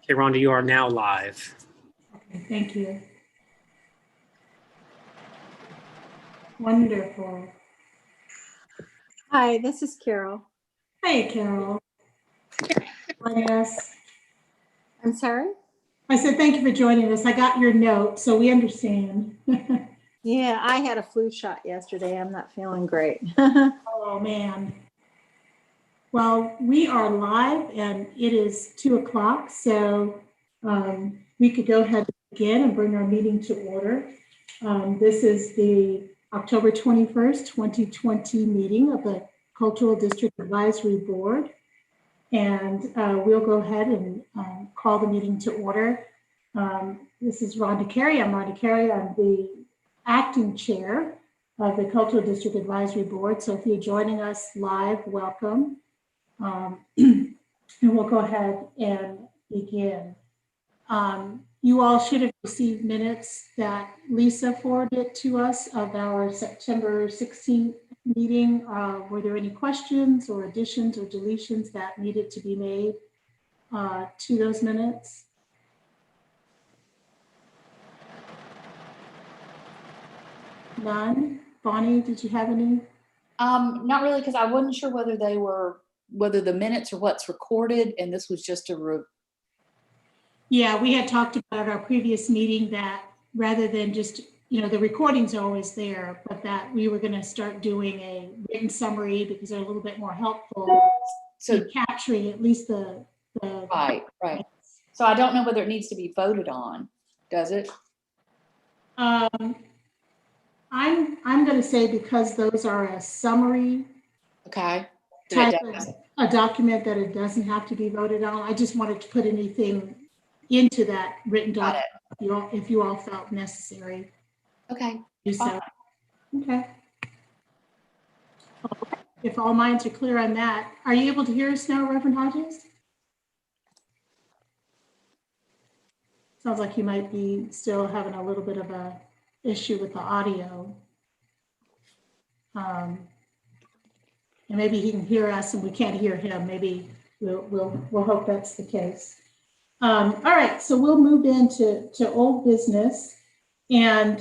Okay, Rhonda, you are now live. Okay, thank you. Wonderful. Hi, this is Carol. Hey, Carol. Joining us. I'm sorry? I said thank you for joining us. I got your note, so we understand. Yeah, I had a flu shot yesterday. I'm not feeling great. Oh, man. Well, we are live and it is 2 o'clock, so we could go ahead and begin and bring our meeting to order. This is the October 21st, 2020 meeting of the Cultural District Advisory Board. And we'll go ahead and call the meeting to order. This is Rhonda Carey. I'm Rhonda Carey. I'm the acting chair of the Cultural District Advisory Board. So if you're joining us live, welcome. And we'll go ahead and begin. You all should have received minutes that Lisa forwarded to us of our September 16th meeting. Were there any questions or additions or deletions that needed to be made to those minutes? None? Bonnie, did you have any? Not really, because I wasn't sure whether the minutes are what's recorded, and this was just Yeah, we had talked about at our previous meeting that rather than just, the recordings are always there, but that we were going to start doing a written summary because they're a little bit more helpful. So capturing at least the right. So I don't know whether it needs to be voted on, does it? I'm going to say because those are a summary. Okay. Type of a document that it doesn't have to be voted on. I just wanted to put anything into that written document if you all felt necessary. Okay. Do so. Okay. If all minds are clear on that, are you able to hear us now, Reverend Hodges? Sounds like you might be still having a little bit of a issue with the audio. And maybe he can hear us and we can't hear him. Maybe we'll hope that's the case. All right, so we'll move into old business. And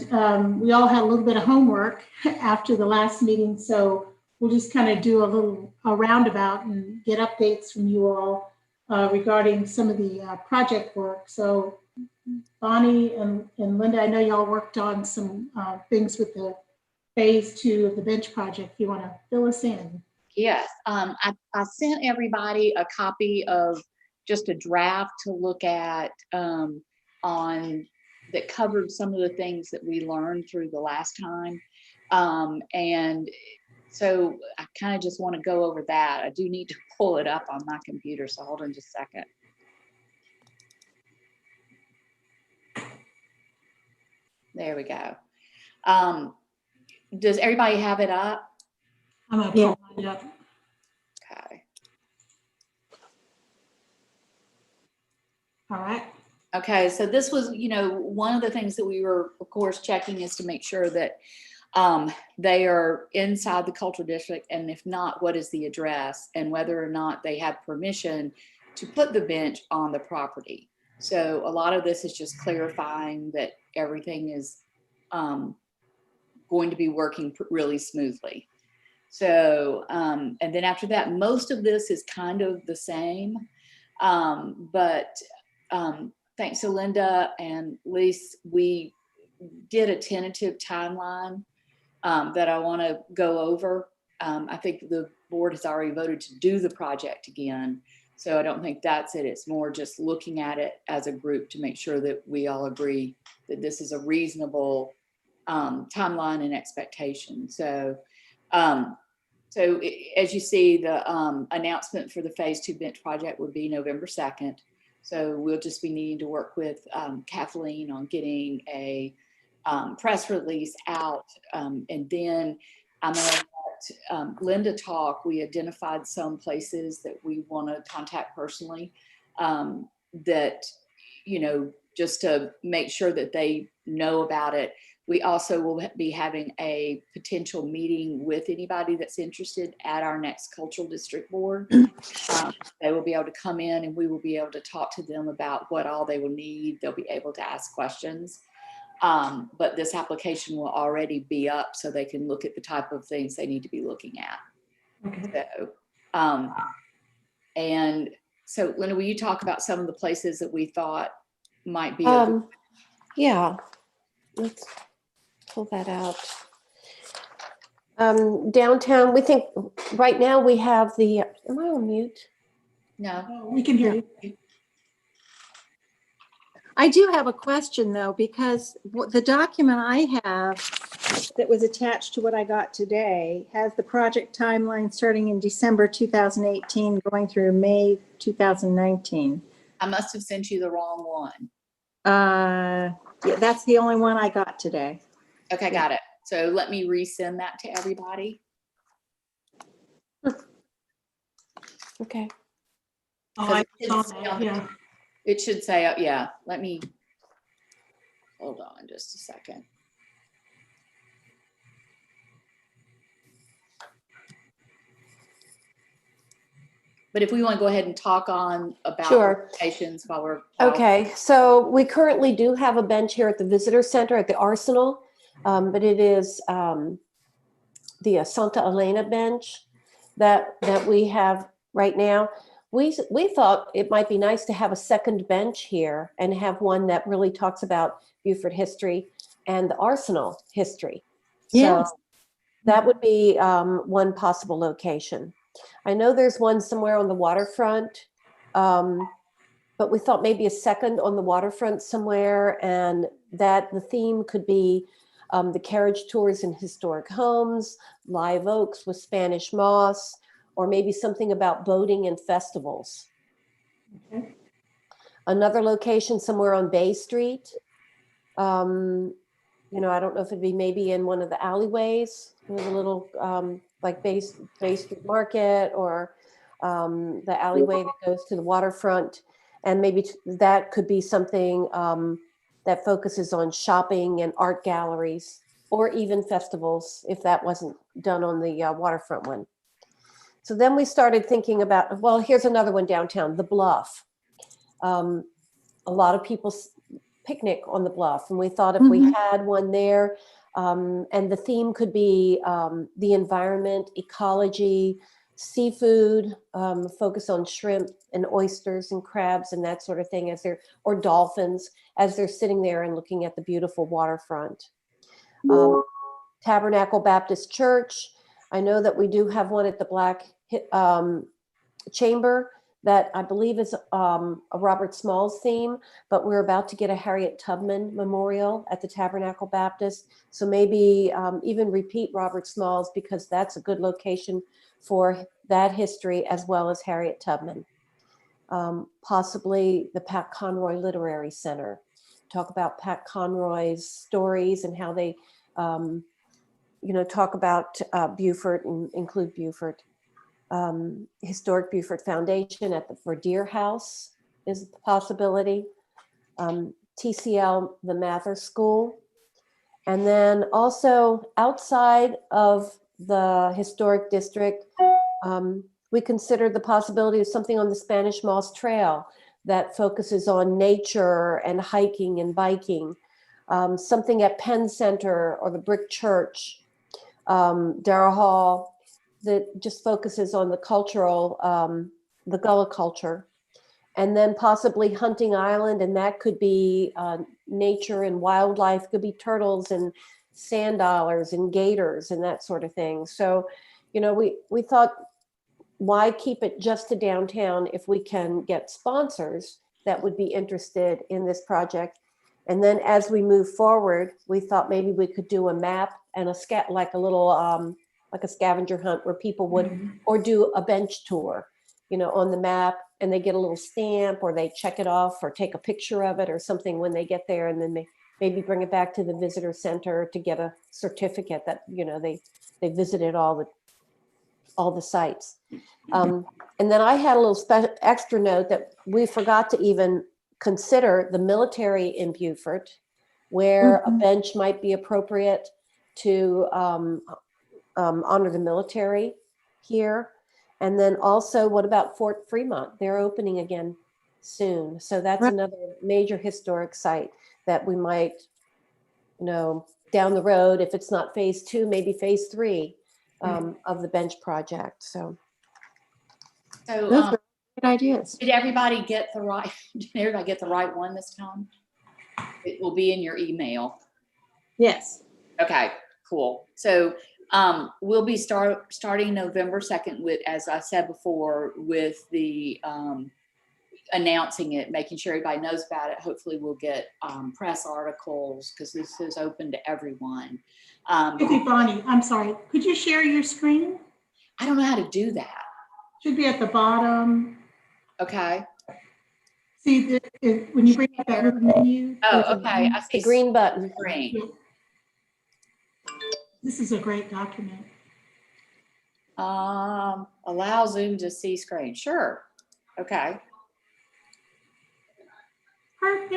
we all had a little bit of homework after the last meeting. So we'll just kind of do a roundabout and get updates from you all regarding some of the project work. So Bonnie and Linda, I know y'all worked on some things with the phase 2 of the bench project. You want to fill us in? Yes, I sent everybody a copy of just a draft to look at on that covered some of the things that we learned through the last time. And so I kind of just want to go over that. I do need to pull it up on my computer, so hold on just a second. There we go. Does everybody have it up? I'm going to pull it up. Okay. All right. Okay, so this was, one of the things that we were, of course, checking is to make sure that they are inside the cultural district, and if not, what is the address, and whether or not they have permission to put the bench on the property. So a lot of this is just clarifying that everything is going to be working really smoothly. So, and then after that, most of this is kind of the same, but thanks to Linda and Lise, we did a tentative timeline that I want to go over. I think the board has already voted to do the project again, so I don't think that's it. It's more just looking at it as a group to make sure that we all agree that this is a reasonable timeline and expectation. So, as you see, the announcement for the phase 2 bench project would be November 2nd. So we'll just be needing to work with Kathleen on getting a press release out. And then I'm going to let Linda talk. We identified some places that we want to contact personally that, just to make sure that they know about it. We also will be having a potential meeting with anybody that's interested at our next cultural district board. They will be able to come in and we will be able to talk to them about what all they will need. They'll be able to ask questions. But this application will already be up so they can look at the type of things they need to be looking at. Okay. So, and so Linda, will you talk about some of the places that we thought might be a good Yeah, let's pull that out. Downtown, we think right now we have the, am I on mute? no? Oh, we can hear you. I do have a question though, because the document I have that was attached to what I got today has the project timeline starting in December 2018, going through May 2019. I must have sent you the wrong one. Yeah, that's the only one I got today. Okay, got it. So let me resend that to everybody. Okay. Oh, I Because saw it's- that, yeah. It should say, yeah, let me, hold on just a second. But if we want to go ahead and talk on about Sure. locations while we're. Okay, so we currently do have a bench here at the Visitor Center at the Arsenal, but it is the Santa Elena bench that we have right now. We thought it might be nice to have a second bench here and have one that really talks about Beaufort history and the Arsenal history. Yes. So that would be one possible location. I know there's one somewhere on the waterfront, but we thought maybe a second on the waterfront somewhere, and that the theme could be the carriage tours in historic homes, live oaks with Spanish moss, or maybe something about boating and festivals. Okay. Another location somewhere on Bay Street. You know, I don't know if it'd be maybe in one of the alleyways, a little like Bay Street Market, or the alleyway that goes to the waterfront. And maybe that could be something that focuses on shopping and art galleries, or even festivals, if that wasn't done on the waterfront one. So then we started thinking about, well, here's another one downtown, the Bluff. A lot of people picnic on the Bluff, and we thought if we had one there, and the theme could be the environment, ecology, seafood, focus on shrimp and oysters and crabs and that sort of thing, or dolphins, as they're sitting there and looking at the beautiful waterfront. Tabernacle Baptist Church. I know that we do have one at the Black Chamber that I believe is a Robert Smalls theme, but we're about to get a Harriet Tubman memorial at the Tabernacle Baptist. So maybe even repeat Robert Smalls, because that's a good location for that history, as well as Harriet Tubman. Possibly the Pat Conroy Literary Center. Talk about Pat Conroy's stories and how they talk about Beaufort and include Beaufort. Historic Beaufort Foundation at the Verdier House is a possibility. TCL, the Mather School. And then also outside of the historic district, we considered the possibility of something on the Spanish Moss Trail that focuses on nature and hiking and biking. Something at Penn Center or the Brick Church, Darrah Hall, that just focuses on the cultural, the Gullah culture. And then possibly Hunting Island, and that could be nature and wildlife, could be turtles and sand dollars and gators and that sort of thing. So, we thought, why keep it just to downtown if we can get sponsors that would be interested in this project? And then as we move forward, we thought maybe we could do a map and like a little, like a scavenger hunt where people would, or do a bench tour, on the map, and they get a little stamp, or they check it off or take a picture of it or something when they get there, and then they maybe bring it back to the visitor center to get a certificate that, they visited all the sites. And then I had a little extra note that we forgot to even consider the military in Beaufort, where a Mhm. bench might be appropriate to honor the military here. And then also, what about Fort Fremont? They're opening again soon. So that's Right. another major historic site that we might, down the road, if it's not phase 2, maybe phase 3 of the bench project. So So, Those are good ideas. did everybody get the right, did everybody get the right one this time? It will be in your email. Yes. Okay, cool. So we'll be starting November 2nd with, as I said before, with the announcing it, making sure everybody knows about it. Hopefully we'll get press articles because this is open to everyone. Excuse me, Bonnie, I'm sorry. Could you share your screen? I don't know how to do that. Should be at the bottom. Okay. See, when you bring up that little menu. Oh, there's a okay. I see the green button. screen. This is a great document. Allow Zoom to see screen. Sure. Okay. Perfect.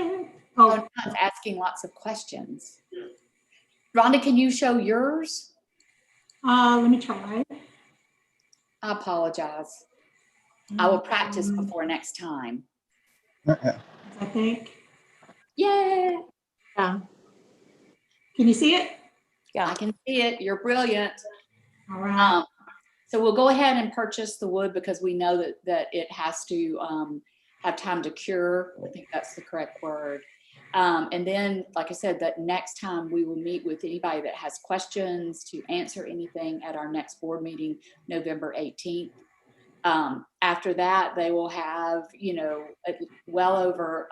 Oh, Oh, now it's asking lots of questions. Rhonda, can you show yours? let me try. I apologize. I will practice before next time. I think. Yay! Yeah. Can you see it? I can see it. You're brilliant. All right. So we'll go ahead and purchase the wood because we know that it has to have time to cure. I think that's the correct word. And then, like I said, that next time we will meet with anybody that has questions to answer anything at our next board meeting, November 18th. After that, they will have, well over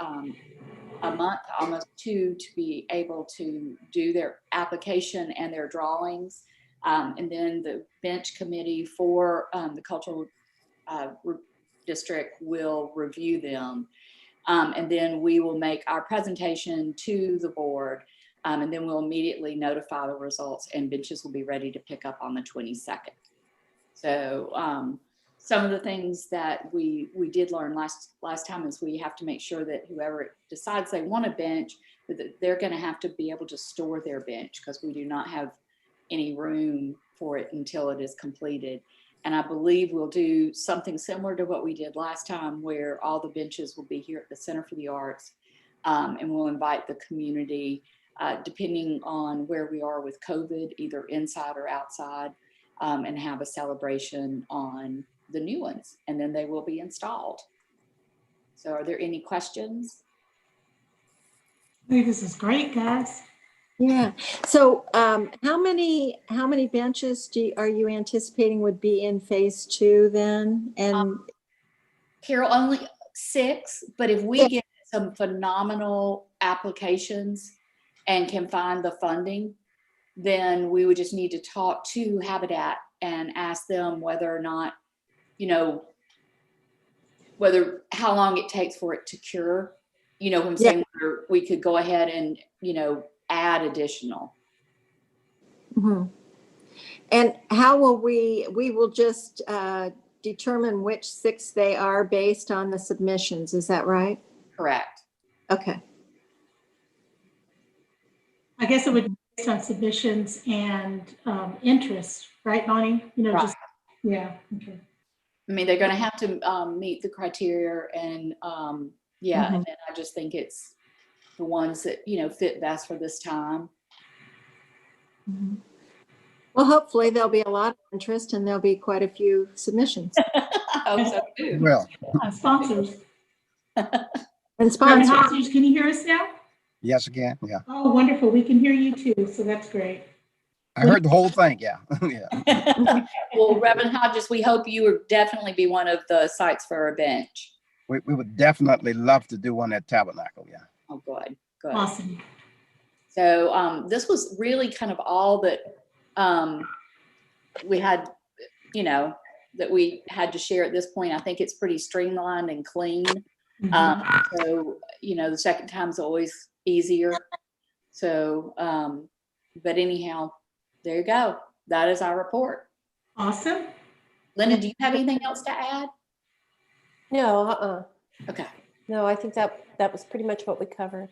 a month, almost 2, to be able to do their application and their drawings. And then the bench committee for the cultural district will review them. And then we will make our presentation to the board. And then we'll immediately notify the results, and benches will be ready to pick up on the 22nd. So some of the things that we did learn last time is we have to make sure that whoever decides they want a bench, that they're going to have to be able to store their bench because we do not have any room for it until it is completed. And I believe we'll do something similar to what we did last time, where all the benches will be here at the Center for the Arts. And we'll invite the community, depending on where we are with COVID, either inside or outside, and have a celebration on the new ones, and then they will be installed. So are there any questions? I think this is great, guys. Yeah. So how many benches are you anticipating would be in phase 2 then? And Carol, only 6, but if we get some phenomenal applications and can find the funding, then we would just need to talk to Habitat and ask them whether or not, how long it takes for it to cure. What I'm saying, whether we could go ahead and, add additional. Mhm. And how will we will just determine which 6 they are based on the submissions. Is that right? Correct. Okay. I guess it would be based on submissions and interest, right, Bonnie? Right. Just, yeah, okay. I mean, they're going to have to meet the criteria, and and then I just think it's the ones that fit best for this time. Mhm. Well, hopefully there'll be a lot of interest and there'll be quite a few submissions I hope so too. Well, Sponsors. and Reverend sponsors. Hodges, can you hear us now? yes, again, yeah. Oh, wonderful. We can hear you too, so that's great. I heard the whole thing, yeah. Yeah. Well, Reverend Hodges, we hope you would definitely be one of the sites for a bench. We would definitely love to do one at Tabernacle, yeah. Oh, good, good. Awesome. So this was really kind of all that we had, that we had to share at this point. I think it's pretty streamlined and clean. So, the second time's always easier. So, but anyhow, there you go. That is our report. Awesome. Linda, do you have anything else to add? No, Okay. no, I think that was pretty much what we covered.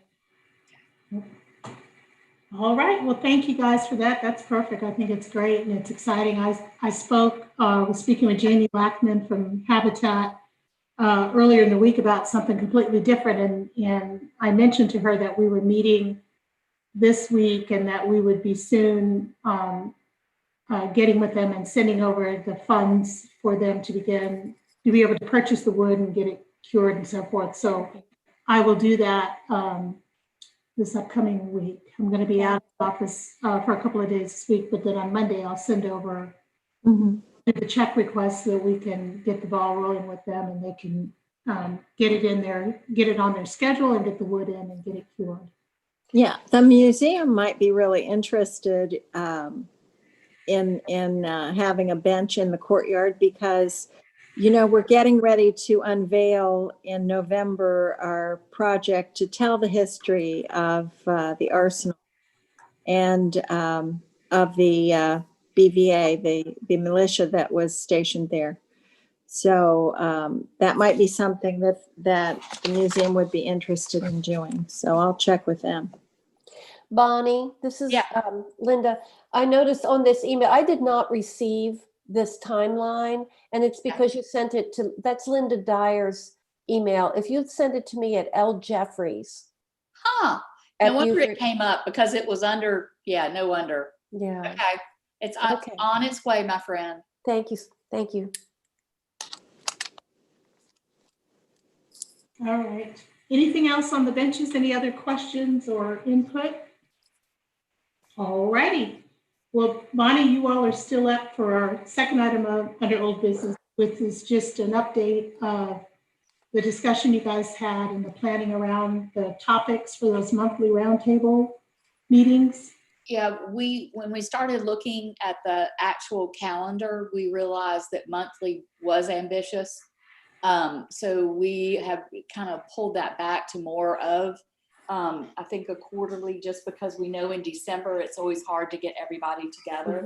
All right. Well, thank you guys for that. That's perfect. I think it's great and it's exciting. I was speaking with Jamie Lackman from Habitat earlier in the week about something completely different. And I mentioned to her that we were meeting this week and that we would be soon getting with them and sending over the funds for them to begin to be able to purchase the wood and get it cured and so forth. So I will do that this upcoming week. I'm going to be out of the office for a couple of days this week, but then on Monday I'll send over the check request so that we can get the ball rolling with them and they can get it on their schedule and get the wood in and get it cured. Yeah, the museum might be really interested in having a bench in the courtyard because, you know, we're getting ready to unveil in November our project to tell the history of the arsenal and of the BVA, the militia that was stationed there. So that might be something that the museum would be interested in doing. So I'll check with them. Bonnie, this is Linda. I noticed on this email, I did not receive this timeline, and it's because you sent it to, that's Linda Dyer's email. If you'd send it to me at L. Jeffries. Huh. No wonder it came up because it was under, no wonder. Yeah. Okay. It's on its way, my friend. Thank you. Thank you. All right. Anything else on the benches? Any other questions or input? All righty. Well, Bonnie, you all are still up for our second item under old business, which is just an update of the discussion you guys had and the planning around the topics for those monthly roundtable meetings. Yeah, when we started looking at the actual calendar, we realized that monthly was ambitious. So we have kind of pulled that back to more of, I think, a quarterly, just because we know in December it's always hard to get everybody together.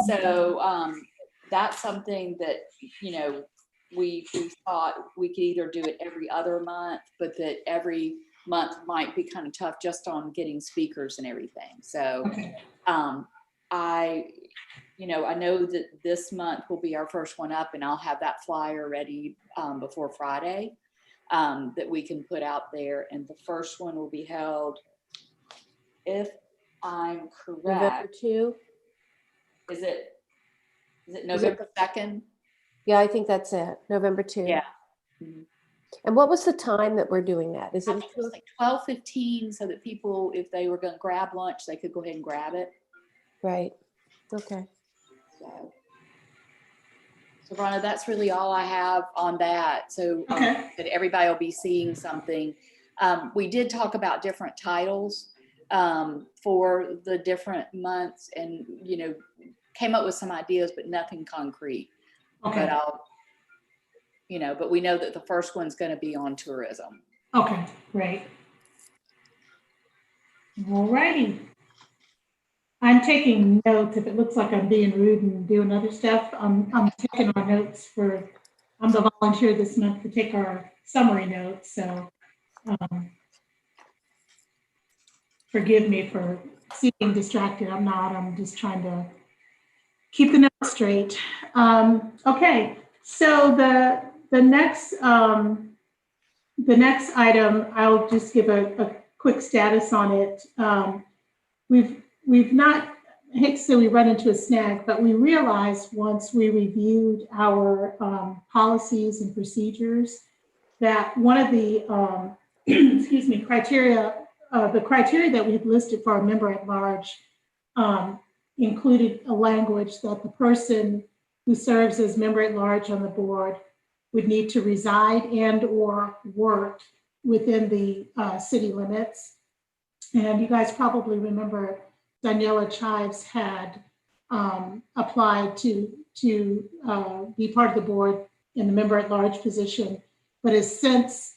So that's something that, you know, we thought we could either do it every other month, but that every month might be kind of tough just on getting speakers and everything. So I know that this month will be our first one up, and I'll have that flyer ready before Friday that we can put out there. And the first one will be held, if I'm correct, November 2. Is it November 2nd? Yeah, I think that's it. November 2. Yeah. And what was the time that we're doing that? Is I it think it was like 12:15, so that people, if they were going to grab lunch, they could go ahead and grab it. right? Okay. So Rhonda, that's really all I have on that. So that everybody will be seeing something. We did talk about different titles for the different months, and came up with some ideas, but nothing concrete. But but we know that the first one's going to be on tourism. Okay, great. All righty. I'm taking notes. If it looks like I'm being rude and doing other stuff, I'm taking our notes I'm the volunteer this month to take our summary notes. So forgive me for seeming distracted. I'm not. I'm just trying to keep the notes straight. Okay, so the next item, I'll just give a quick status on it. We've not, I hate to say we run into a snag, but we realized once we reviewed our policies and procedures that one of the criteria that we had listed for our member at large included a language that the person who serves as member at large on the board would need to reside and or work within the city limits. And you guys probably remember Daniela Chives had applied to be part of the board in the member at large position, but has since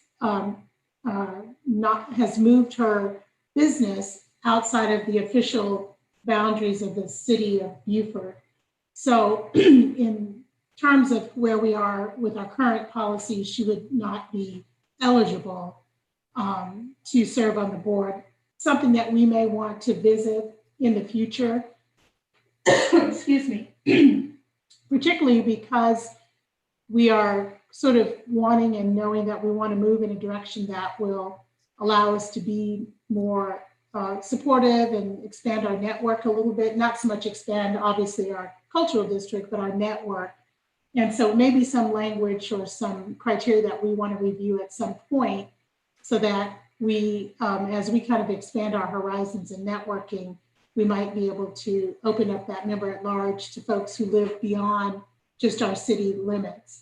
has moved her business outside of the official boundaries of the city of Beaufort. So in terms of where we are with our current policy, she would not be eligible to serve on the board. something that we may want to visit in the future. Excuse me. Particularly because we are sort of wanting and knowing that we want to move in a direction that will allow us to be more supportive and expand our network a little bit, not so much expand, obviously, our cultural district, but our network. And so maybe some language or some criteria that we want to review at some point so that we, as we kind of expand our horizons in networking, we might be able to open up that member at large to folks who live beyond just our city limits.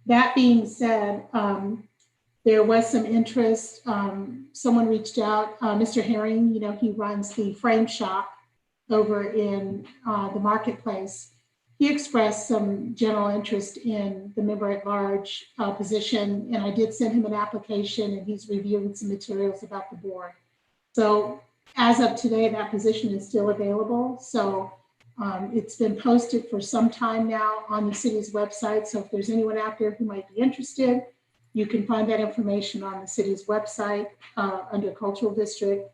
That being said, there was some interest. Someone reached out, Mr. Herring, he runs the frame shop over in the marketplace. He expressed some general interest in the member at large position, and I did send him an application, and he's reviewing some materials about the board. So as of today, that position is still available. So it's been posted for some time now on the city's website. So if there's anyone out there who might be interested, you can find that information on the city's website under Cultural District,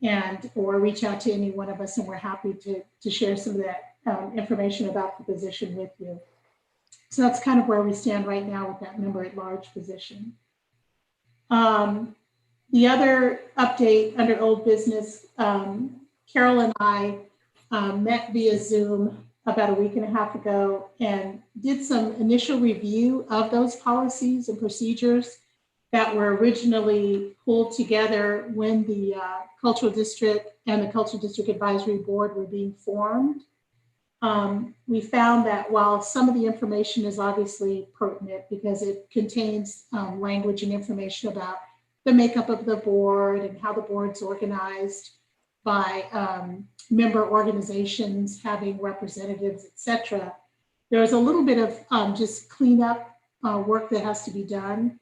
and or reach out to any one of us, and we're happy to share some of that information about the position with you. So that's kind of where we stand right now with that member at large position. The other update under old business, Carol and I met via Zoom about a week and a half ago and did some initial review of those policies and procedures that were originally pulled together when the Cultural District and the Cultural District Advisory Board were being formed. We found that while some of the information is obviously pertinent because it contains language and information about the makeup of the board and how the board's organized by member organizations having representatives, et cetera, there's a little bit of just cleanup work that has to be done.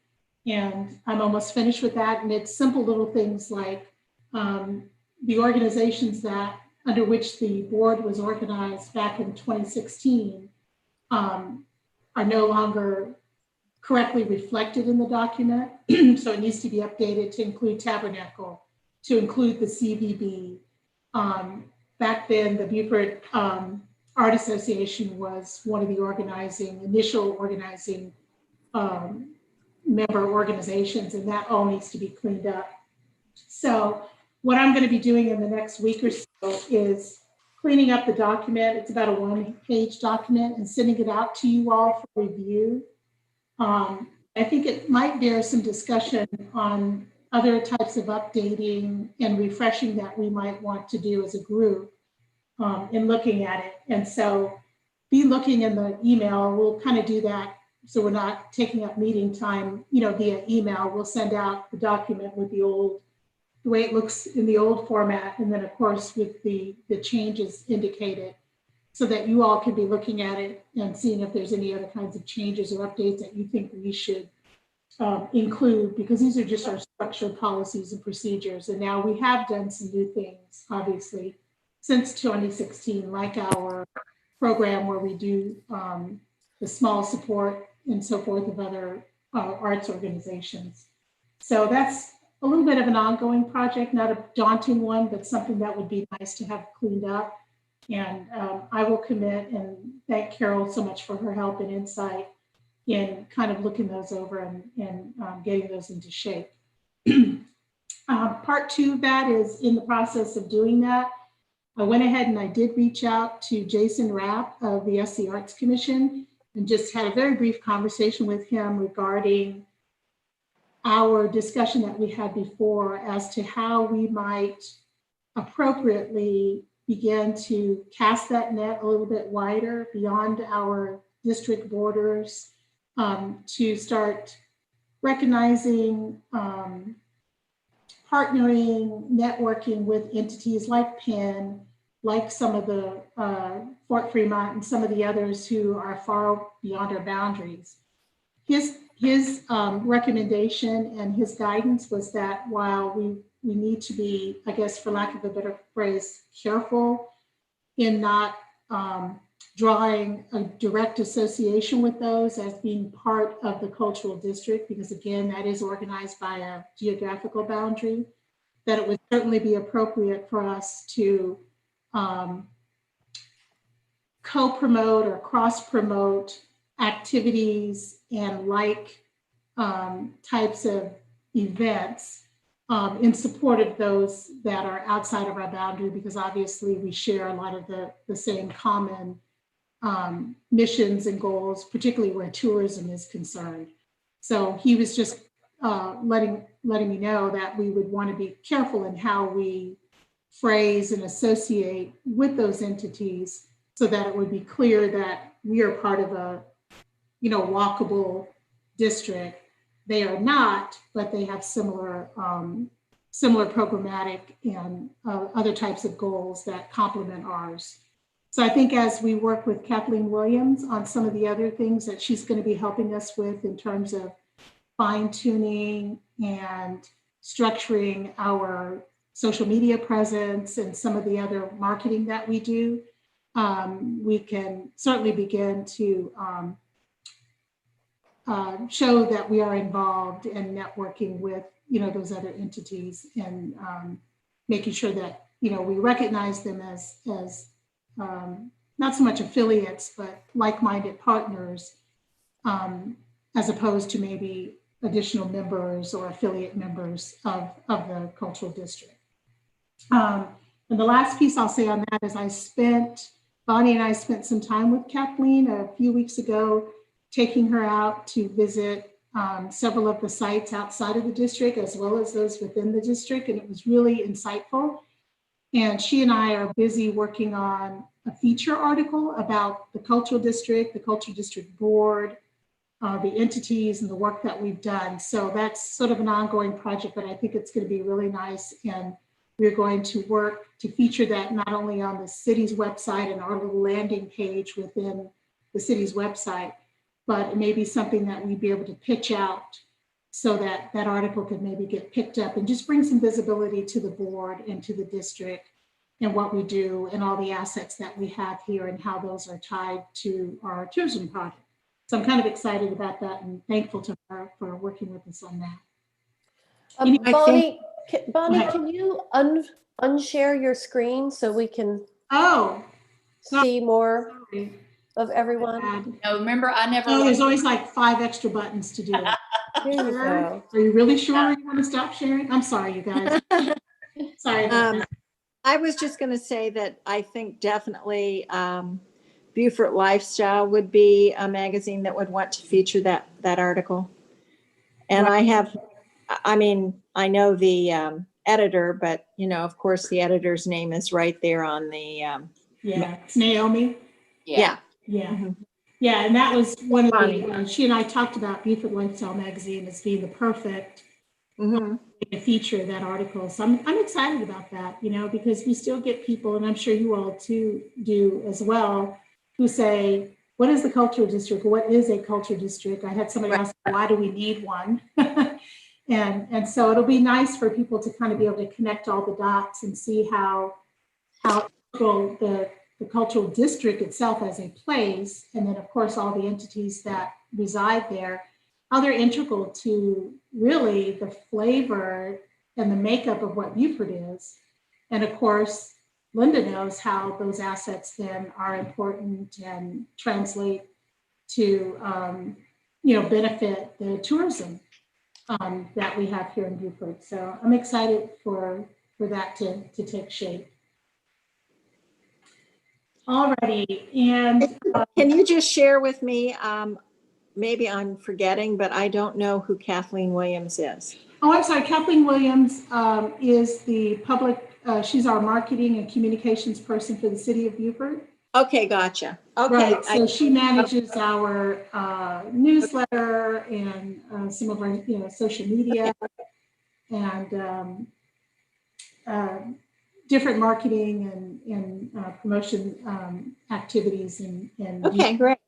And I'm almost finished with that. And it's simple little things like the organizations that under which the board was organized back in 2016 are no longer correctly reflected in the document. So it needs to be updated to include Tabernacle, to include the CVB. Back then, the Beaufort Art Association was one of the initial organizing member organizations, and that all needs to be cleaned up. So what I'm going to be doing in the next week or so is cleaning up the document. It's about a one-page document, and sending it out to you all for review. I think it might bear some discussion on other types of updating and refreshing that we might want to do as a group in looking at it. And so be looking in the email. We'll kind of do that so we're not taking up meeting time, via email. We'll send out the document with the way it looks in the old format, and then of course with the changes indicated, so that you all can be looking at it and seeing if there's any other kinds of changes or updates that you think we should include, because these are just our structured policies and procedures. And now we have done some new things, obviously, since 2016, like our program where we do the small support and so forth of other arts organizations. So that's a little bit of an ongoing project, not a daunting one, but something that would be nice to have cleaned up. And I will commit and thank Carol so much for her help and insight in kind of looking those over and getting those into shape. Part two of that is in the process of doing that. I went ahead and I did reach out to Jason Rapp of the SC Arts Commission and just had a very brief conversation with him regarding our discussion that we had before as to how we might appropriately begin to cast that net a little bit wider beyond our district borders, to start recognizing, partnering, networking with entities like Penn, like some of the Fort Fremont and some of the others who are far beyond our boundaries. His recommendation and his guidance was that while we need to be, I guess, for lack of a better phrase, careful in not drawing a direct association with those as being part of the cultural district, because again, that is organized by a geographical boundary. that it would certainly be appropriate for us to co-promote or cross-promote activities and types of events in support of those that are outside of our boundary, because obviously we share a lot of the same common missions and goals, particularly where tourism is concerned. So he was just letting me know that we would want to be careful in how we phrase and associate with those entities, so that it would be clear that we are part of a, walkable district. They are not, but they have similar programmatic and other types of goals that complement ours. So I think as we work with Kathleen Williams on some of the other things that she's going to be helping us with in terms of fine tuning and structuring our social media presence and some of the other marketing that we do, we can certainly begin to show that we are involved in networking with, those other entities, and making sure that, we recognize them as not so much affiliates, but like-minded partners, as opposed to maybe additional members or affiliate members of the cultural district. And the last piece I'll say on that is Bonnie and I spent some time with Kathleen a few weeks ago, taking her out to visit several of the sites outside of the district, as well as those within the district. And it was really insightful. And she and I are busy working on a feature article about the cultural district, the cultural district board, the entities and the work that we've done. So that's sort of an ongoing project, but I think it's going to be really nice. And we're going to work to feature that not only on the city's website and our little landing page within the city's website, but it may be something that we'd be able to pitch out so that that article could maybe get picked up and just bring some visibility to the board and to the district and what we do and all the assets that we have here and how those are tied to our tourism project. So I'm kind of excited about that and thankful to her for working with us on that. Bonnie, Bonnie, can you unshare your screen so we can see more Sorry. of everyone? No, remember, I never. There's always like 5 extra buttons to do it. Here you go. Are you really sure you want to stop sharing? I'm sorry, you guys. Sorry about that. I was just going to say that I think definitely Beaufort Lifestyle would be a magazine that would want to feature that article. And Right. I know the editor, but of course the editor's name is right there on the Yeah, it's Naomi. yeah. Yeah. Mhm. Yeah, and that was one of Bonnie. the, she and I talked about Beaufort Lifestyle Magazine as being the perfect Mhm. way to feature that article. So I'm excited about that, because we still get people, and I'm sure you all too do as well, who say, what is the cultural district? What is a cultural district? I had somebody ask, why do we need one? And so it'll be nice for people to kind of be able to connect all the dots and see how the cultural district itself as a place, and then of course all the entities that reside there, how they're integral to really the flavor and the makeup of what Beaufort is. And of course, Linda knows how those assets then are important and translate to, benefit the tourism that we have here in Beaufort. So I'm excited for that to take shape. Alrighty, and Can you just share with me, maybe I'm forgetting, but I don't know who Kathleen Williams is. I'm sorry, Kathleen Williams is the she's our marketing and communications person for the city of Beaufort. Okay, gotcha. Okay. Right, so she manages our newsletter and some of our social media and different marketing and promotion activities and Okay, great.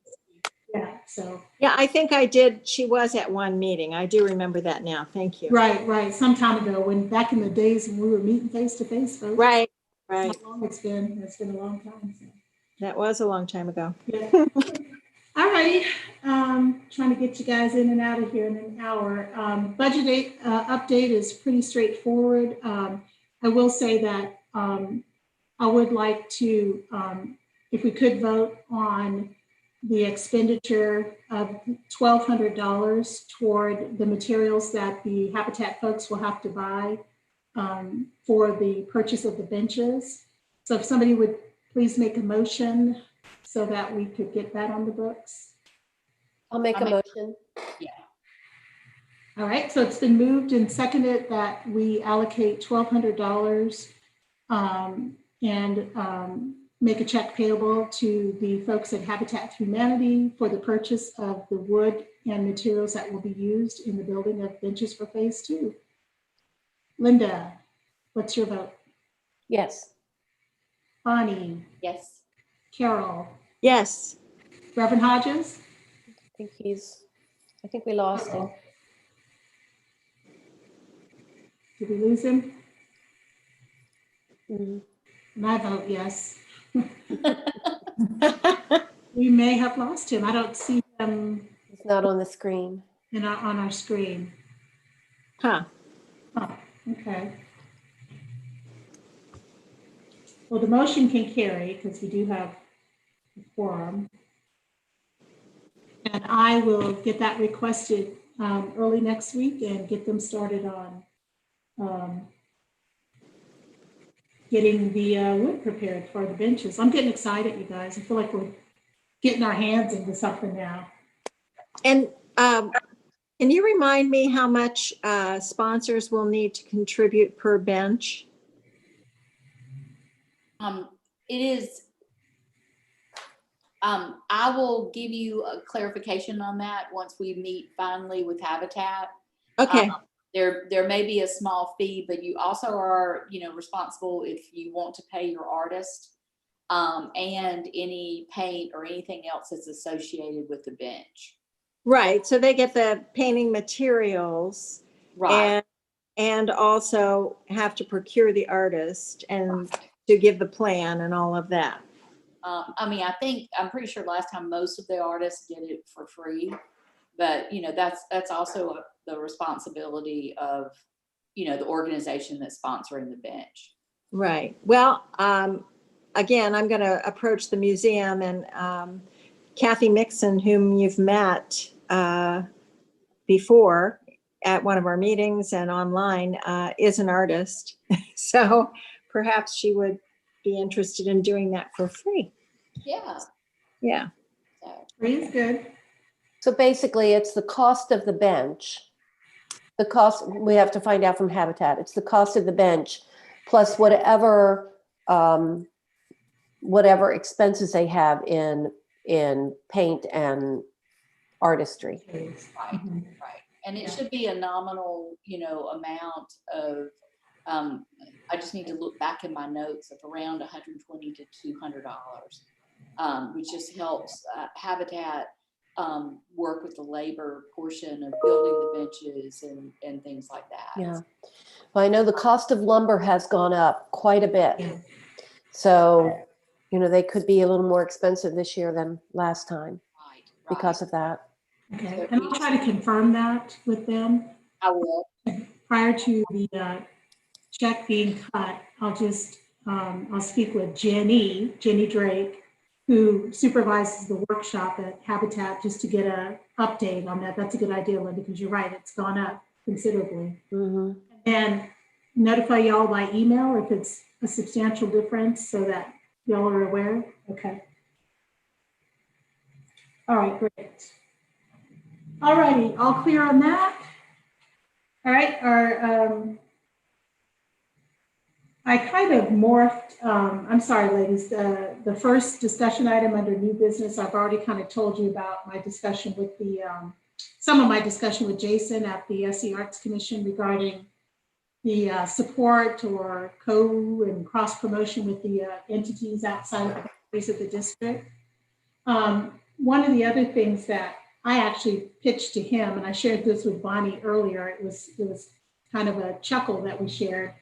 yeah, so Yeah, I think I did. She was at one meeting. I do remember that now. Thank you. right, some time ago, back in the days when we were meeting face to face, folks. Right. How long it's been a long time. So. That was a long time ago. Yeah. All righty, trying to get you guys in and out of here in an hour. Update is pretty straightforward. I will say that I would like to, if we could vote on the expenditure of $1,200 toward the materials that the Habitat folks will have to buy for the purchase of the benches. So if somebody would please make a motion so that we could get that on the books. I'll make a motion. All right, so it's been moved and seconded that we allocate $1,200 and make a check payable to the folks at Habitat for Humanity for the purchase of the wood and materials that will be used in the building of benches for phase 2. Linda, what's your vote? Yes. Bonnie, Yes. Carol, Yes. Reverend Hodges? I think we lost him. Did we lose him? Mhm. My vote, yes. We may have lost him. I don't see him He's not on the screen. on our screen. Huh. Oh, okay. Well, the motion can carry because we do have a quorum. And I will get that requested early next week and get them started on getting the wood prepared for the benches. I'm getting excited, you guys. I feel like we're getting our hands into something now. And can you remind me how much sponsors will need to contribute per bench? It is, I will give you a clarification on that once we meet finally with Habitat. Okay. There may be a small fee, but you also are, responsible if you want to pay your artist and any paint or anything else that's associated with the bench. Right. So they get the painting materials. Right. And also have to procure the artist and to give the plan and all of that. I'm pretty sure last time most of the artists did it for free, but that's also the responsibility of, the organization that's sponsoring the bench. Right. Well, again, I'm going to approach the museum, and Kathy Mixon, whom you've met before at one of our meetings and online, is an artist. So perhaps she would be interested in doing that for free. Yeah. Yeah. So, Free is good. So basically, it's the cost of the bench. The cost, we have to find out from Habitat. It's the cost of the bench plus whatever expenses they have in paint and artistry. right. And it should be a nominal, amount of, I just need to look back in my notes of around $120 to $200, which just helps Habitat work with the labor portion of building the benches and things like that. Yeah. Well, I know the cost of lumber has gone up quite a bit. Yeah. So, they could be a little more expensive this year than last time Right. because of that. Okay, and I'll try to confirm that with them. I will. Prior to the check being cut, I'll speak with Jenny Drake, who supervises the workshop at Habitat, just to get an update on that. That's a good idea, Linda, because you're right, it's gone up considerably. Mm-hmm. And notify y'all by email if it's a substantial difference so that y'all are aware. Okay. All right, great. All righty, all clear on that? All right, I kind of morphed, I'm sorry, ladies, the first discussion item under new business, I've already kind of told you about my discussion with some of my discussion with Jason at the SE Arts Commission regarding the support or and cross promotion with the entities outside of the boundaries of the district. One of the other things that I actually pitched to him, and I shared this with Bonnie earlier, it was kind of a chuckle that we shared.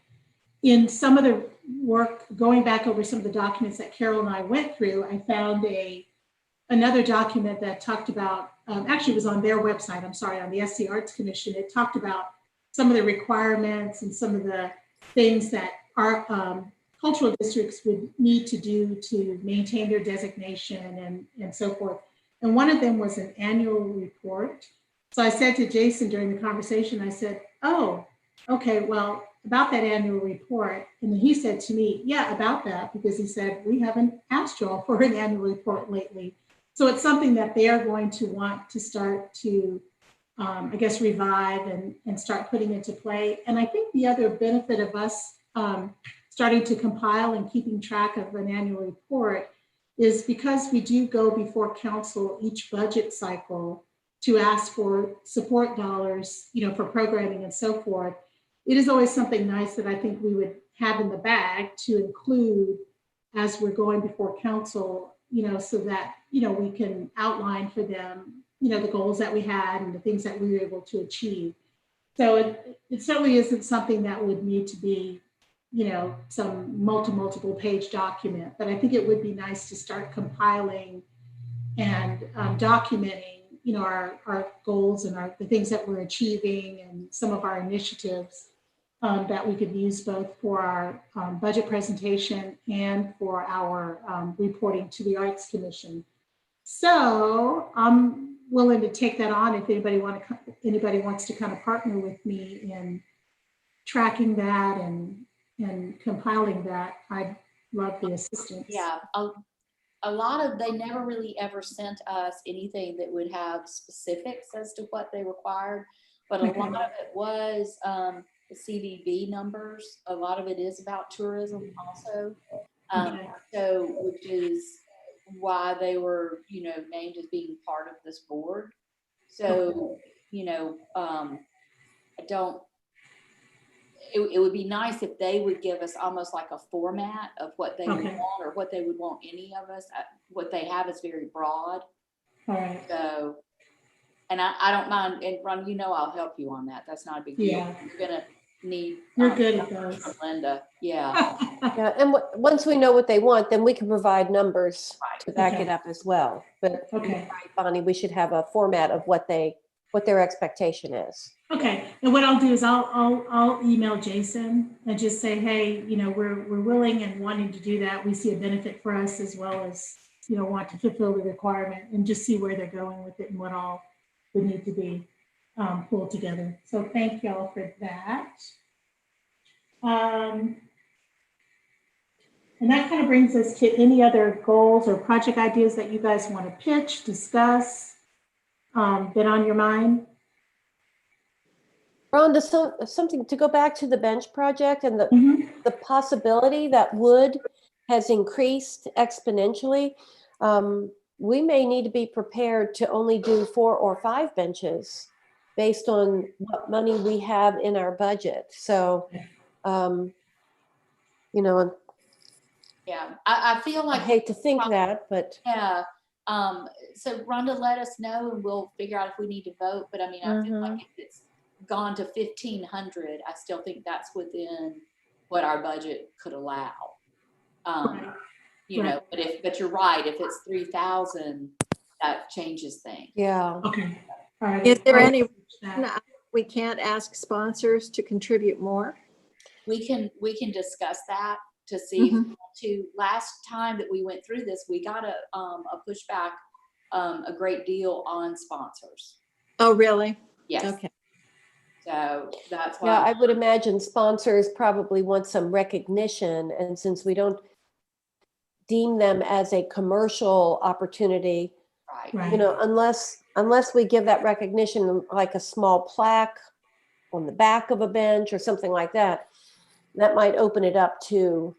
In some of the work, going back over some of the documents that Carol and I went through, I found a another document that talked about, actually it was on their website, I'm sorry, on the SC Arts Commission. It talked about some of the requirements and some of the things that our cultural districts would need to do to maintain their designation and so forth. And one of them was an annual report. So I said to Jason during the conversation, I said, oh, okay, well, about that annual report. And then he said to me, yeah, about that, because he said, we haven't asked you all for an annual report lately. So it's something that they are going to want to start to, I guess, revive and start putting into play. And I think the other benefit of us starting to compile and keeping track of an annual report is because we do go before council each budget cycle to ask for support dollars, for programming and so forth. It is always something nice that I think we would have in the bag to include as we're going before council, so that, we can outline for them, the goals that we had and the things that we were able to achieve. So it certainly isn't something that would need to be, some multiple page document, but I think it would be nice to start compiling and documenting, our goals and the things that we're achieving and some of our initiatives that we could use both for our budget presentation and for our reporting to the Arts Commission. So I'm willing to take that on if anybody wants to kind of partner with me in tracking that and compiling that. I'd love the assistance. Yeah, a lot of, they never really ever sent us anything that would have specifics as to what they required, but a lot of it was the CVB numbers. A lot of it is about tourism also. So, which is why they were, named as being part of this board. So, it would be nice if they would give us almost like a format of what they would want, or what they would want any of us. What they have is very broad. All right. So, and I don't mind, and Ron, I'll help you on that. That's not a big deal. Yeah. You're gonna need. You're good at those. From Linda. Yeah. Yeah, and once we know what they want, then we can provide numbers Right. to back Okay. it up as well. But Okay. you're right, Bonnie, we should have a format of what their expectation is. Okay, and what I'll do is I'll email Jason and just say, hey, we're willing and wanting to do that. We see a benefit for us as well as, want to fulfill the requirement, and just see where they're going with it and what all would need to be pulled together. So thank y'all for that. And that kind of brings us to any other goals or project ideas that you guys want to pitch, discuss, been on your mind? Rhonda, something to go back to the bench project and Mhm. the possibility that wood has increased exponentially. We may need to be prepared to only do 4 or 5 benches based on what money we have in our budget. So, and Yeah. I feel I like, hate to think that, but yeah. So Rhonda, let us know and we'll figure out if we need to vote. But I mean, I feel like if it's gone to 1,500, I still think that's within what our budget could allow. Right. But you're right. If it's 3,000, that changes things. yeah. Okay. All right. Is there I'll any research that. we can't ask sponsors to contribute more? We can discuss that to see if we want to. Last time that we went through this, we got a pushback a great deal on sponsors. Oh, really? Yes. Okay. So that's why. Yeah, I would imagine sponsors probably want some recognition, and since we don't deem them as a commercial opportunity, Right. Right. unless we give that recognition like a small plaque on the back of a bench or something like that, that might open it up to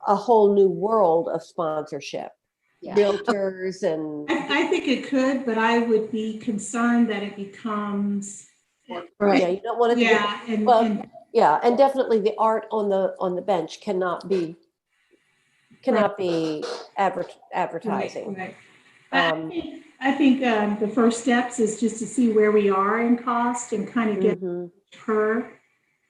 a whole new world of sponsorship. Yeah. Realtors and I think it could, but I would be concerned that it becomes, yeah, you don't want it to get, yeah, and, well, and yeah, and definitely the art on the bench cannot be advertising. Right. Um, I think the first steps is just to see where we are in cost and kind of get mhm. her.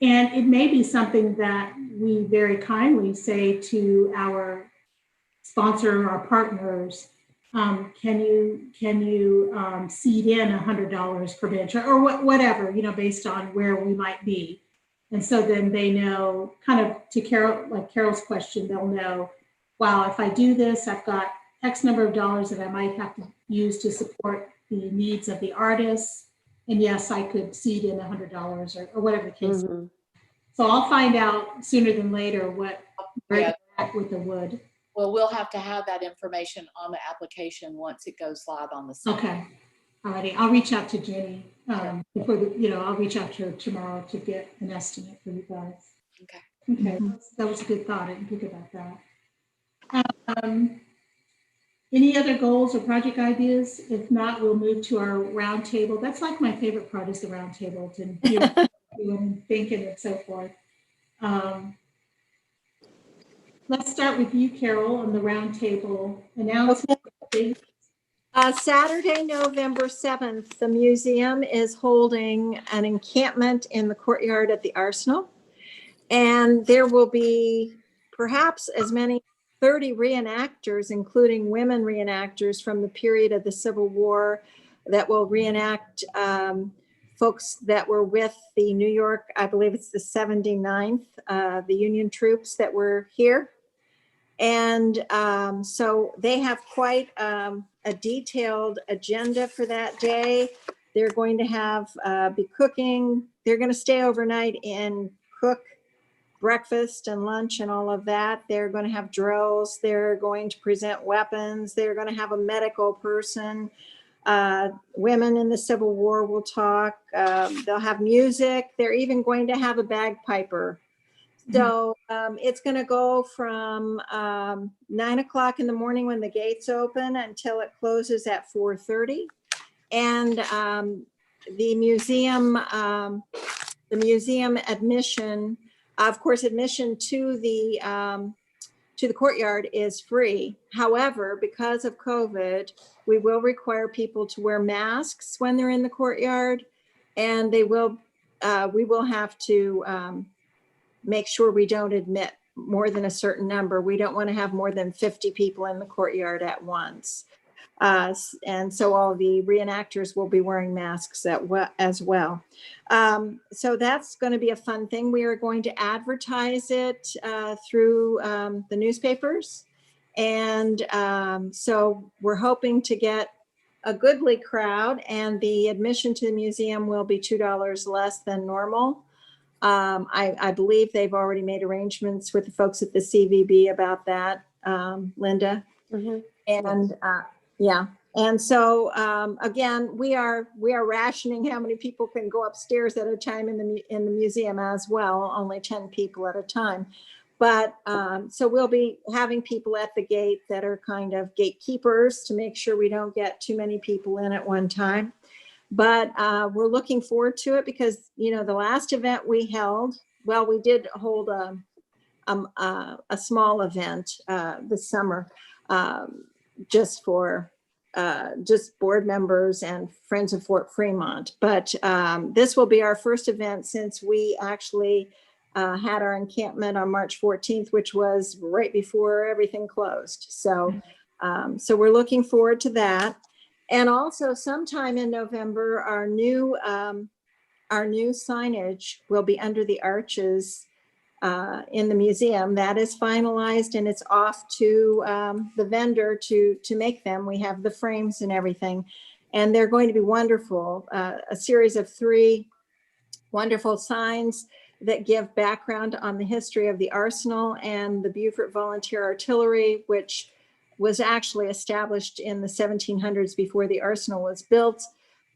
And it may be something that we very kindly say to our sponsor, our partners, can you seed in $100 per bench or whatever, based on where we might be. And so then they know, kind of to Carol's question, they'll know, wow, if I do this, I've got X number of dollars that I might have to use to support the needs of the artists. And yes, I could seed in $100 or whatever the case. Mhm. So I'll find out sooner than later where Yeah. they're at with the wood. Well, we'll have to have that information on the application once it goes live on the site. Okay. Alrighty. I'll reach out to Jenny before I'll reach out to her tomorrow to get an estimate for you guys. Okay. Okay. That was a good thought. I didn't think about that. Any other goals or project ideas? If not, we'll move to our roundtable. That's like my favorite part, is the roundtable, to hear what everyone thinking and so forth. Let's start with you, Carol, on the roundtable announcement. Saturday, November 7th, the museum is holding an encampment in the courtyard at the Arsenal. And there will be perhaps as many 30 reenactors, including women reenactors from the period of the Civil War, that will reenact folks that were with the New York, I believe it's the 79th, the Union troops that were here. And so they have quite a detailed agenda for that day. They're going to have be cooking. They're going to stay overnight and cook breakfast and lunch and all of that. They're going to have drills. They're going to present weapons. They're going to have a medical person. Women in the Civil War will talk. They'll have music. They're even going to have a bagpiper. So it's going to go from 9 o'clock in the morning when the gates open until it closes at 4:30. And the museum admission, of course, admission to the courtyard is free. However, because of COVID, we will require people to wear masks when they're in the courtyard, and we will have to make sure we don't admit more than a certain number. We don't want to have more than 50 people in the courtyard at once. And so all the reenactors will be wearing masks as well. So that's going to be a fun thing. We are going to advertise it through the newspapers. And so we're hoping to get a goodly crowd, and the admission to the museum will be $2 less than normal. I believe they've already made arrangements with the folks at the CVB about that, Linda. Mhm. And yeah. And so again, we are rationing how many people can go upstairs at a time in the museum as well, only 10 people at a time. But so we'll be having people at the gate that are kind of gatekeepers to make sure we don't get too many people in at one time. But we're looking forward to it because, the last event we held, well, we did hold a small event this summer just for just board members and friends of Fort Fremont. But this will be our first event since we actually had our encampment on March 14th, which was right before everything closed. So, so we're looking forward to that. And also sometime in November, our new signage will be under the arches in the museum. That is finalized and it's off to the vendor to make them. We have the frames and everything, and they're going to be wonderful. A series of 3 wonderful signs that give background on the history of the Arsenal and the Beaufort Volunteer Artillery, which was actually established in the 1700s before the Arsenal was built,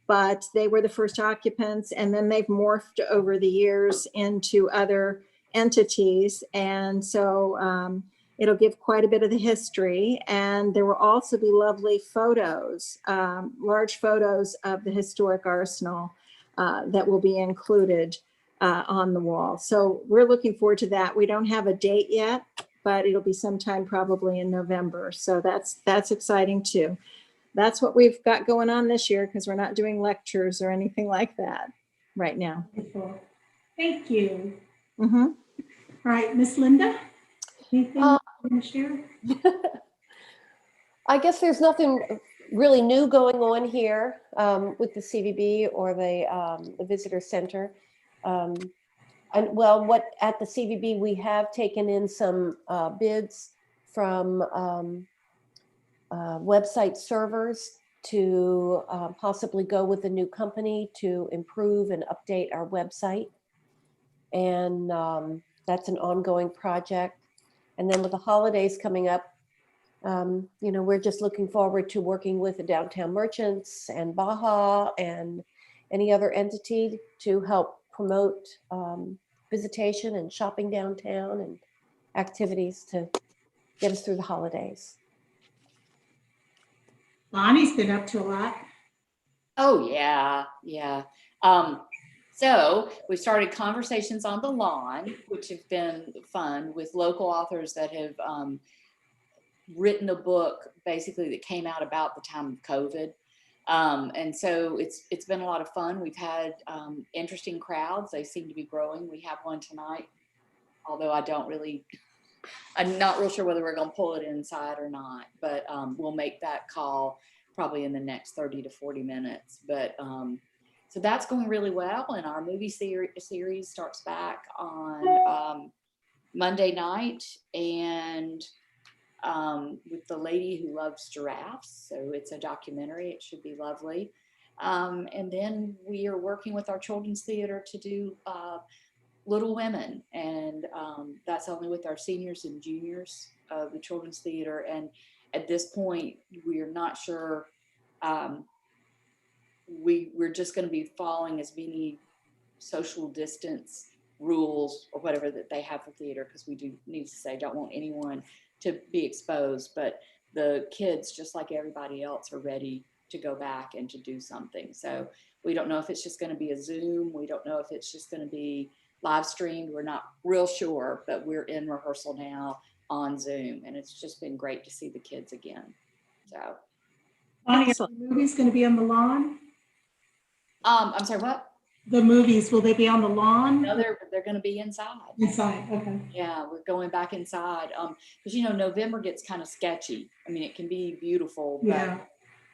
but they were the first occupants, and then they've morphed over the years into other entities. And so it'll give quite a bit of the history. And there will also be lovely photos, large photos of the historic Arsenal that will be included on the wall. So we're looking forward to that. We don't have a date yet, but it'll be sometime probably in November. So that's exciting too. That's what we've got going on this year because we're not doing lectures or anything like that right now. Wonderful. Thank you. Mm-hmm. All right, Miss Linda, anything you want to share? I guess there's nothing really new going on here with the CVB or the visitor center. And well, at the CVB, we have taken in some bids from website servers to possibly go with a new company to improve and update our website. And that's an ongoing project. And then with the holidays coming up, we're just looking forward to working with the downtown merchants and Baja and any other entity to help promote visitation and shopping downtown and activities to get us through the holidays. Bonnie's been up to a lot. Oh, yeah, yeah. So we started Conversations on the Lawn, which have been fun with local authors that have written a book basically that came out about the time of COVID. And so it's been a lot of fun. We've had interesting crowds. They seem to be growing. We have one tonight, although I'm not real sure whether we're going to pull it inside or not, but we'll make that call probably in the next 30 to 40 minutes. But so that's going really well. And our movie series starts back on Monday night, and with The Lady Who Loves Giraffes. So it's a documentary. It should be lovely. And then we are working with our children's theater to do Little Women. And that's only with our seniors and juniors of the children's theater. And at this point, we're not sure. We're just going to be following as many social distance rules or whatever that they have for theater, because we do need to say don't want anyone to be exposed, but the kids, just like everybody else, are ready to go back and to do something. So we don't know if it's just going to be a Zoom. We don't know if it's just going to be live streamed. We're not real sure, but we're in rehearsal now on Zoom, and it's just been great to see the kids again. So Bonnie, are Excellent. the movies going to be on the lawn? I'm sorry, what? The movies, will they be on the lawn? No, they're going to be inside. Inside, okay. Yeah, we're going back inside. Because November gets kind of sketchy. I mean, it can be beautiful, but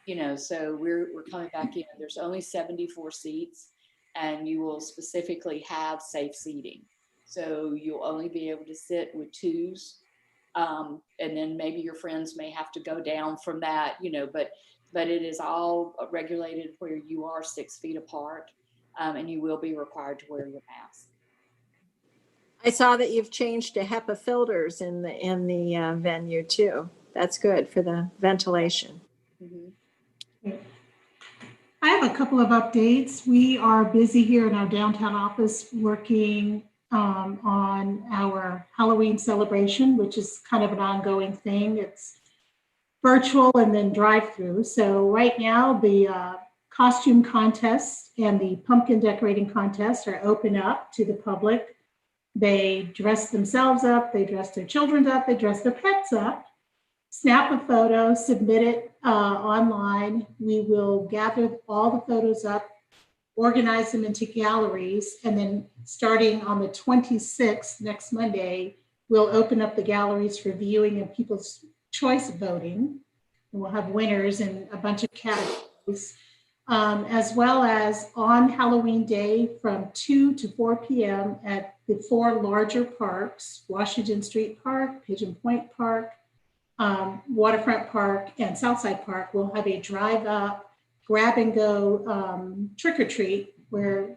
Yeah. so we're coming back in. There's only 74 seats, and you will specifically have safe seating. So you'll only be able to sit with twos, and then maybe your friends may have to go down from that, but it is all regulated where you are 6 feet apart, and you will be required to wear your mask. I saw that you've changed to HEPA filters in the venue too. That's good for the ventilation. Mm-hmm. I have a couple of updates. We are busy here in our downtown office working on our Halloween celebration, which is kind of an ongoing thing. It's virtual and then drive-through. So right now, the costume contest and the pumpkin decorating contest are open up to the public. They dress themselves up, they dress their children up, they dress their pets up, snap a photo, submit it online. We will gather all the photos up, organize them into galleries, and then starting on the 26th, next Monday, we'll open up the galleries for viewing and people's choice voting. And we'll have winners in a bunch of categories, as well as on Halloween Day from 2 to 4 p.m. at the 4 larger parks, Washington Street Park, Pigeon Point Park, Waterfront Park, and Southside Park. We'll have a drive-up, grab-and-go trick-or-treat where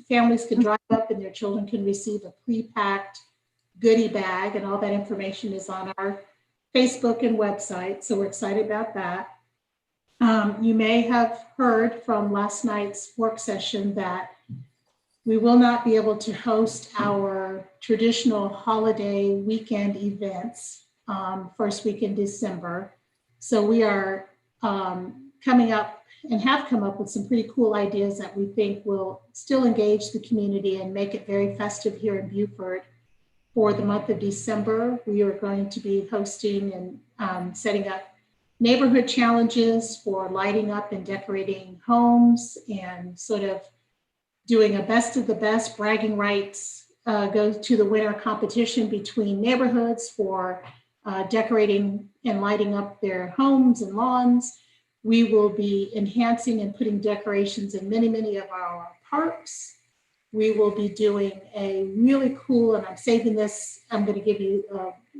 families can drive up and their children can receive a pre-packed goodie bag, and all that information is on our Facebook and website, so we're excited about that. You may have heard from last night's work session that we will not be able to host our traditional holiday weekend events first week in December. So we are coming up and have come up with some pretty cool ideas that we think will still engage the community and make it very festive here in Beaufort. For the month of December, we are going to be hosting and setting up neighborhood challenges for lighting up and decorating homes, and sort of doing a best of the best bragging rights go to the winter competition between neighborhoods for decorating and lighting up their homes and lawns. We will be enhancing and putting decorations in many, many of our parks. We will be doing a really cool, and I'm saving this, I'm going to give you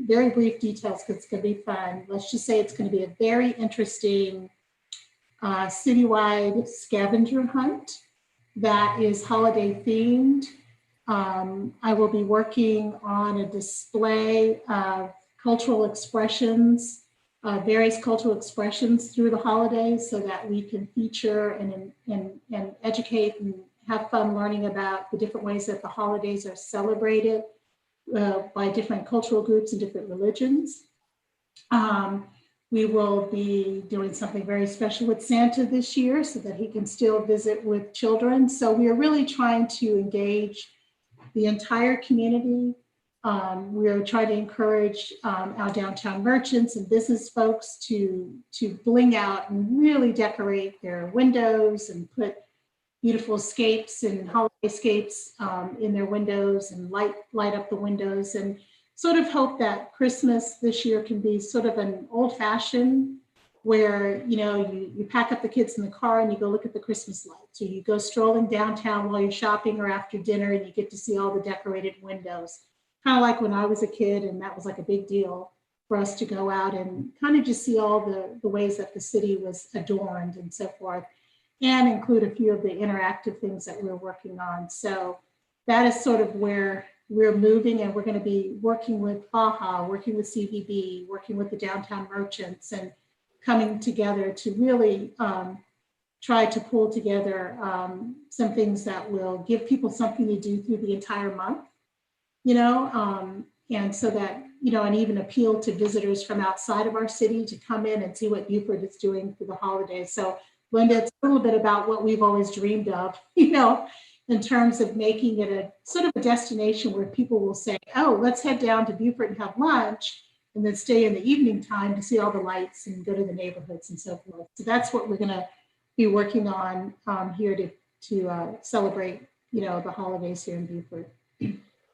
very brief details because it's going to be fun. Let's just say it's going to be a very interesting citywide scavenger hunt that is holiday themed. I will be working on a display of cultural expressions, various cultural expressions through the holidays so that we can feature and educate and have fun learning about the different ways that the holidays are celebrated by different cultural groups and different religions. We will be doing something very special with Santa this year so that he can still visit with children. So we are really trying to engage the entire community. We are trying to encourage our downtown merchants and business folks to bling out and really decorate their windows and put beautiful scapes and holiday scapes in their windows and light up the windows, and sort of hope that Christmas this year can be sort of an old fashioned where, you know, you pack up the kids in the car and you go look at the Christmas lights, or you go strolling downtown while you're shopping or after dinner and you get to see all the decorated windows. Kind of like when I was a kid, and that was like a big deal for us to go out and kind of just see all the ways that the city was adorned and so forth, and include a few of the interactive things that we're working on. So that is sort of where we're moving, and we're going to be working with Baja, working with CVB, working with the downtown merchants, and coming together to really try to pull together some things that will give people something to do through the entire month, you know, and so that, you know, and even appeal to visitors from outside of our city to come in and see what Beaufort is doing for the holidays. So Linda, it's a little bit about what we've always dreamed of, you know, in terms of making it a sort of a destination where people will say, oh, let's head down to Beaufort and have lunch, and then stay in the evening time to see all the lights and go to the neighborhoods and so forth. So that's what we're going to be working on here to celebrate, you know, the holidays here in Beaufort.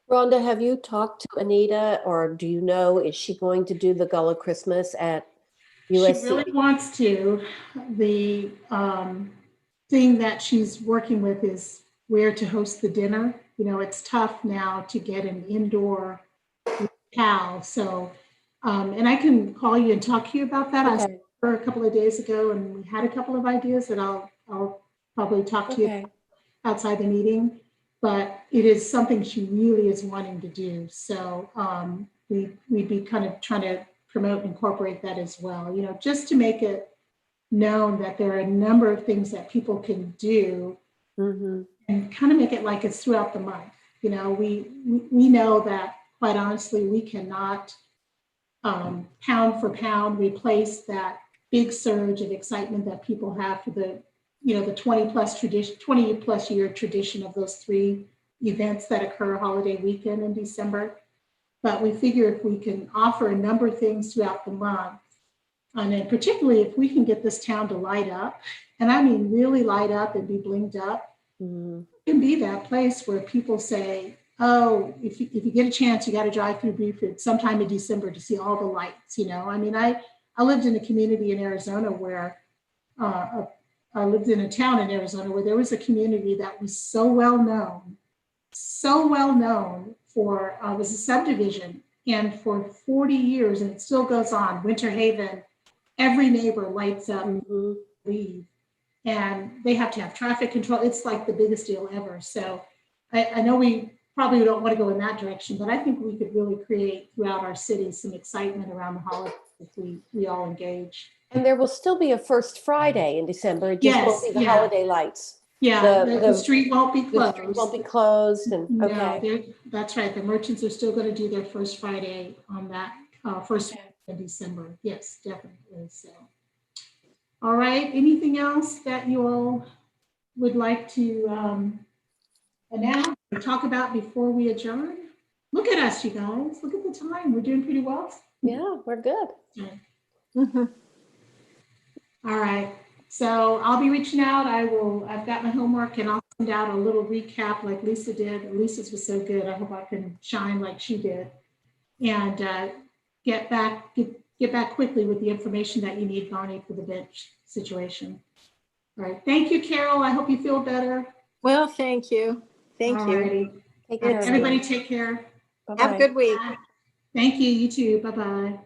Rhonda, have you talked to Anita, or do you know, is she going to do the Gullah Christmas at USC? She really wants to. The thing that she's working with is where to host the dinner. You know, it's tough now to get an indoor locale. So, and I can call you and talk to you about that. Okay. I saw her a couple of days ago, and we had a couple of ideas that I'll probably talk to you outside the meeting. But it is something she really is wanting to do. So we'd be kind of trying to promote and incorporate that as well, you know, just to make it known that there are a number of things that people can do, and kind of make it like it's throughout the month. You know, we know that, quite honestly, we cannot pound for pound replace that big surge of excitement that people have for the, you know, the 20 plus year tradition of those 3 events that occur holiday weekend in December. But we figure if we can offer a number of things throughout the month, and then particularly if we can get this town to light up, and I mean really light up and be blinged up, it can be that place where people say, oh, if you get a chance, you got to drive through Beaufort sometime in December to see all the lights, you know. I mean, I lived in a community in Arizona where, I lived in a town in Arizona where there was a community that was so well known for, was a subdivision, and for 40 years, and it still goes on, Winter Haven, every neighbor lights up, leave, and they have to have traffic control. It's like the biggest deal ever. So I know we probably don't want to go in that direction, but I think we could really create throughout our city some excitement around the holidays if we all engage. And there will still be a first Friday in December. It just won't be the holiday lights. Yeah, the street won't be closed. The street won't be closed. And No, that's right. The merchants are still going to do their first Friday on that first Friday in December. Yes, definitely. So, all right. Anything else that you all would like to announce or talk about before we adjourn? Look at us, you guys. Look at the time. We're doing pretty well. yeah, we're good. All right. So I'll be reaching out. I've got my homework, and I'll send out a little recap like Lisa did. Lisa's was so good. I hope I can shine like she did. And get back quickly with the information that you need, Barney, for the bench situation. All right. Thank you, Carol. I hope you feel better. Well, thank you. Thank All you. righty. Take care. Everybody take care. Have a Bye-bye. good week. Thank you. You too. Bye-bye.